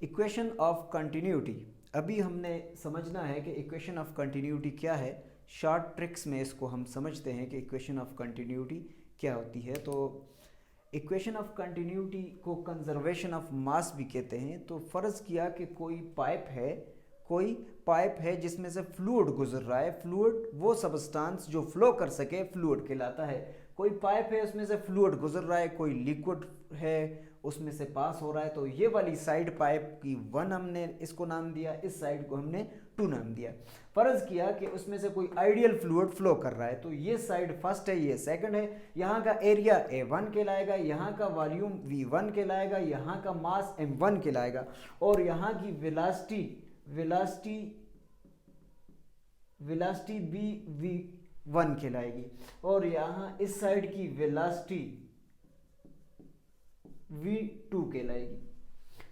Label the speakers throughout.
Speaker 1: Equation of continuity. अभी हमने समझना है कि इक्वेशन ऑफ कंटिन्यूटी क्या है। शॉर्ट ट्रिक्स में इसको हम समझते हैं कि इक्वेशन ऑफ कंटिन्यूटी क्या होती है। तो इक्वेशन ऑफ कंटिन्यूटी को कंजर्वेशन ऑफ मास भी कहते हैं। तो फ़र्ज़ किया कि कोई पाइप है जिसमें से फ्लूइड गुजर रहा है। फ्लूइड वो सबस्टांस जो फ्लो कर सके फ्लूइड कहलाता है। कोई पाइप है उसमें से फ्लूइड गुजर रहा है, कोई लिक्विड है उसमें से पास हो रहा है। तो ये वाली साइड पाइप की 1 हमने इसको नाम दिया, इस साइड को हमने 2 नाम दिया। फर्ज किया कि उसमें से कोई आइडियल फ्लूइड फ्लो कर रहा है। तो ये साइड फर्स्ट है, ये सेकंड है। यहाँ का एरिया A1 कहलाएगा, यहाँ का वॉल्यूम V1 कहलाएगा, यहाँ का मास M1 कहलाएगा और यहाँ की वेलोसिटी V1 कहलाएगी और यहाँ इस साइड की वेलोसिटी V2 कहलाएगी।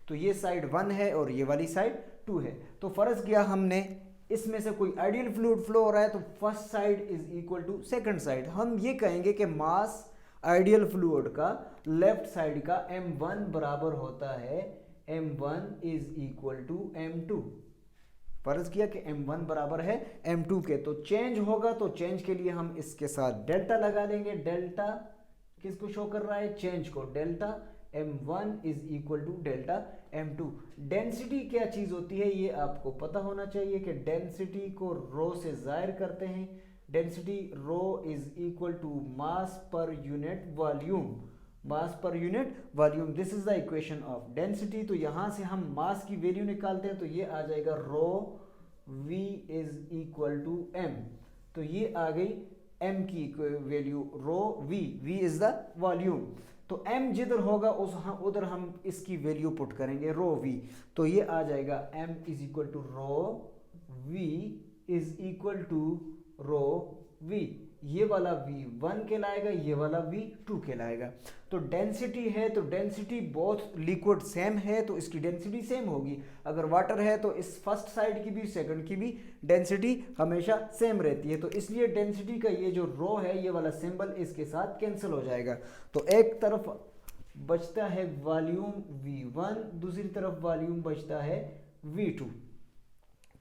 Speaker 1: तो ये साइड 1 है और ये वाली साइड 2 है। तो फर्ज किया हमने इसमें से कोई आइडियल फ्लूइड फ्लो हो रहा है तो first side is equal to second side. हम ये कहेंगे कि मास आइडियल फ्लूइड का लेफ्ट साइड का M1 बराबर होता है M1 is equal to M2। फर्ज किया कि M1 बराबर है M2 के। तो चेंज होगा तो चेंज के लिए हम इसके साथ डेल्टा लगा लेंगे। डेल्टा किसको शो कर रहा है? चेंज को। Delta M1 is equal to delta M2। Density क्या चीज होती है ये आपको पता होना चाहिए कि डेंसिटी को रो से जाहिर करते हैं। Density rho is equal to mass पर यूनिट वॉल्यूम। मास पर unit volume, this is the equation of density. तो यहां से हम मास की वैल्यू निकालते हैं तो ये आ जाएगा rho V is equal to M। तो ये आ गई M की value rho V is the volume. तो M जिधर होगा उधर हम इसकी वैल्यू पुट करेंगे रो V। तो ये आ जाएगा M is equal to rho V is equal to rho V। ये वाला V1 कहलाएगा, ये वाला V2 कहलाएगा। तो डेंसिटी है तो डेंसिटी बोथ लिक्विड सेम है तो इसकी डेंसिटी सेम होगी। अगर वाटर है तो इस फर्स्ट साइड की भी सेकंड की भी डेंसिटी हमेशा सेम रहती है। तो इसलिए डेंसिटी का ये जो रो है ये वाला सिंबल इसके साथ कैंसिल हो जाएगा। तो एक तरफ बचता है वॉल्यूम V1, दूसरी तरफ वॉल्यूम बचता है V2।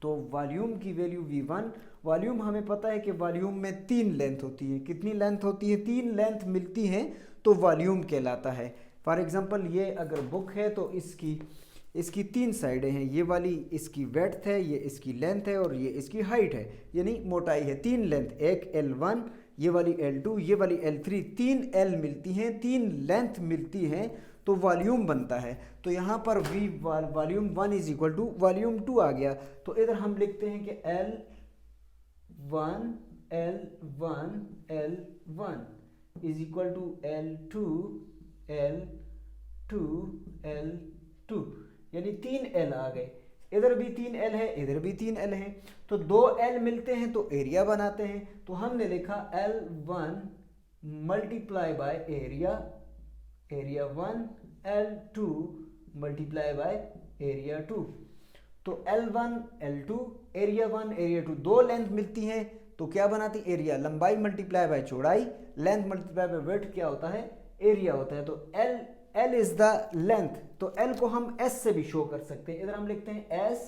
Speaker 1: तो वॉल्यूम की वैल्यू V1, वॉल्यूम हमें पता है कि वॉल्यूम में 3 लेंथ होती है। कितनी लेंथ होती है? 3 लेंथ मिलती हैं तो वॉल्यूम कहलाता है। फॉर एग्जांपल ये अगर बुक है तो इसकी 3 साइडें हैं। ये वाली इसकी वेड्थ है, ये इसकी लेंथ है और ये इसकी हाइट है, यानी मोटाई है। 3 लेंथ, एक L1, ये वाली L2, ये वाली L3, 3 L मिलती हैं, 3 लेंथ मिलती हैं तो वॉल्यूम बनता है। तो यहाँ पर volume 1 is equal to volume 2 आ गया। तो इधर हम लिखते हैं कि L1 is equal to L2 यानी 3 L आ गए। इधर भी 3 L है, इधर भी 3 L है। तो 2 L मिलते हैं तो एरिया बनाते हैं। तो हमने लिखा L1 multiply by area 1, L2 multiply by area 2। तो L1 L2 area 1 area 2, 2 length मिलती हैं तो क्या बनाती? एरिया। लंबाई मल्टीप्लाई बाय चौड़ाई, लेंथ मल्टीप्लाई बाय विड्थ क्या होता है? एरिया होता है। तो L इज द लेंथ। तो L को हम S से भी शो कर सकते हैं। इधर हम लिखते हैं S,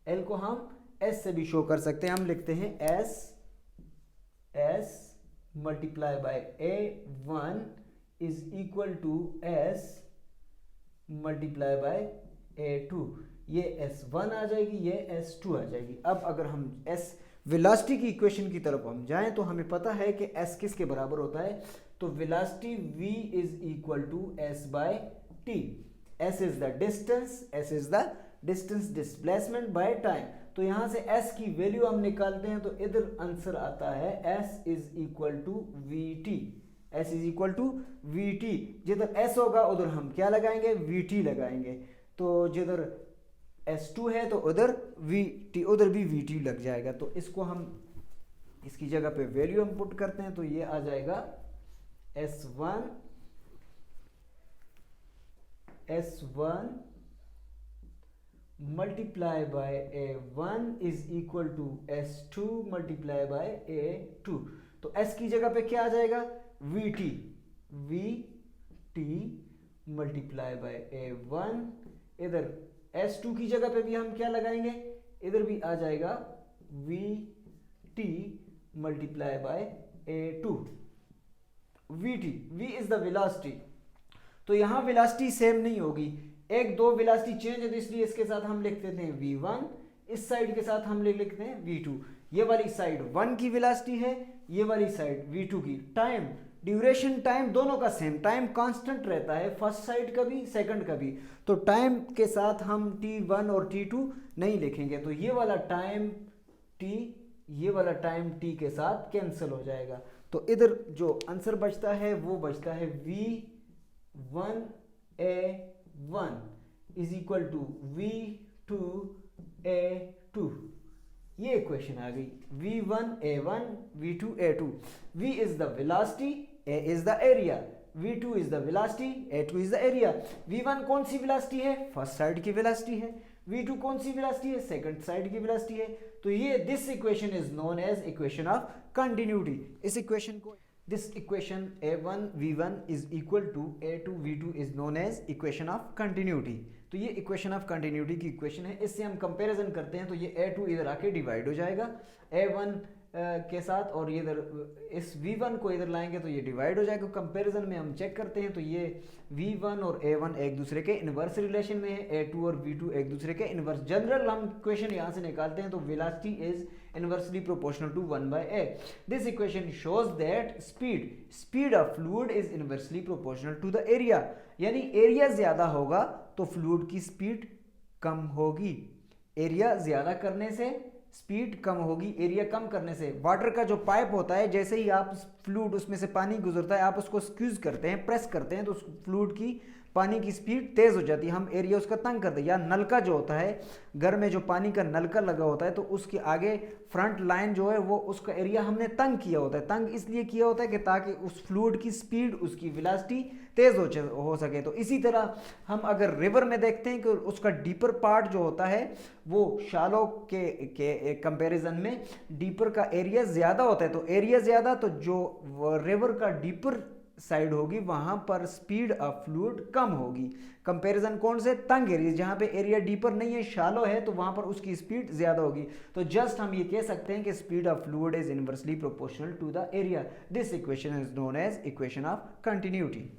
Speaker 1: L को हम S से भी शो कर सकते हैं। हम लिखते हैं S multiply by A1 is equal to S multiply by A2। ये S1 आ जाएगी, ये S2 आ जाएगी। अब अगर हम S वेलोसिटी की इक्वेशन की तरफ हम जाएं तो हमें पता है कि S किसके बराबर होता है? तो velocity V is equal to S by T। S is the distance displacement by time. तो यहां से S की वैल्यू हम निकालते हैं तो इधर आंसर आता है S is equal to VT। S is equal to VT। जिधर S होगा उधर हम क्या लगाएंगे? VT लगाएंगे। तो जिधर S2 है तो उधर भी VT लग जाएगा। तो इसको हम इसकी जगह पे वैल्यू हम पुट करते हैं तो ये आ जाएगा S1 multiply by A1 is equal to S2 multiply by A2। तो S की जगह पे क्या आ जाएगा? VT मल्टीप्लाई बाय A1, इधर S2 की जगह पे भी हम क्या लगाएंगे, इधर भी आ जाएगा VT multiply by A2। VT, V is the velocity. तो यहां वेलोसिटी सेम नहीं होगी, एक दो वेलोसिटी चेंज है, तो इसलिए इसके साथ हम लिख देते हैं V1, इस साइड के साथ हम लिखते हैं V2। ये वाली साइड 1 की वेलोसिटी है, ये वाली साइड V2 की। टाइम, ड्यूरेशन टाइम दोनों का सेम, टाइम कांस्टेंट रहता है फर्स्ट साइड का भी सेकंड का भी, तो टाइम के साथ हम T1 और T2 नहीं लिखेंगे, तो ये वाला टाइम T, ये वाला टाइम T के साथ कैंसिल हो जाएगा। तो इधर जो आंसर बचता है वो बचता है V1A1 is equal to V2A2। ये इक्वेशन आ गई, V1A1 V2A2। V is the velocity, A is the area, V2 is the velocity, A2 is the area. V1 कौन सी वेलोसिटी है, फर्स्ट साइड की वेलोसिटी है। V2 कौन सी वेलोसिटी है, सेकंड साइड की वेलोसिटी है। तो ये this equation is known as equation of continuity. इस इक्वेशन को, this equation A1 V1 is equal to A2 V2 is known as equation of continuity. तो ये इक्वेशन ऑफ कंटिन्यूटी की इक्वेशन है। इससे हम कंपैरिजन करते हैं तो ये A2 इधर आके डिवाइड हो जाएगा A1 के साथ, और ये इधर इस V1 को इधर लाएंगे तो ये डिवाइड हो जाएगा। कंपैरिजन में हम चेक करते हैं तो ये V1 और A1 एक दूसरे के इनवर्स रिलेशन में है, A2 और V2 एक दूसरे के इनवर्स। जनरल हम इक्वेशन यहाँ से निकालते हैं तो velocity is inversely proportional to 1/a। This equation shows that speed of fluid is inversely proportional to the area, यानी एरिया ज्यादा होगा तो फ्लूइड की स्पीड कम होगी। एरिया ज्यादा करने से स्पीड कम होगी, एरिया कम करने से। वाटर का जो पाइप होता है, जैसे ही आप फ्लूइड उसमें से पानी गुजरता है, आप उसको स्क्यूज करते हैं, प्रेस करते हैं, तो उस फ्लूइड की पानी की स्पीड तेज हो जाती है, हम एरिया उसका तंग करते हैं। या नलका जो होता है, घर में जो पानी का नलका लगा होता है, तो उसके आगे फ्रंट लाइन जो है वो उसका एरिया हमने तंग किया होता है। तंग इसलिए किया होता है कि ताकि उस फ्लूइड की स्पीड, उसकी वेलोसिटी तेज हो सके। तो इसी तरह हम अगर रिवर में देखते हैं कि उसका डीपर पार्ट जो होता है वो शैलो के कंपैरिजन में डीपर का एरिया ज्यादा होता है। तो एरिया ज्यादा, तो जो रिवर का डीपर साइड होगी वहां पर स्पीड ऑफ फ्लूइड कम होगी। कंपैरिजन कौन से, तंग एरिया, जहां पे एरिया डीपर नहीं है, शैलो है, तो वहां पर उसकी स्पीड ज्यादा होगी। तो जस्ट हम ये कह सकते हैं कि speed of fluid is inversely proportional to the area. This equation is known as equation of continuity.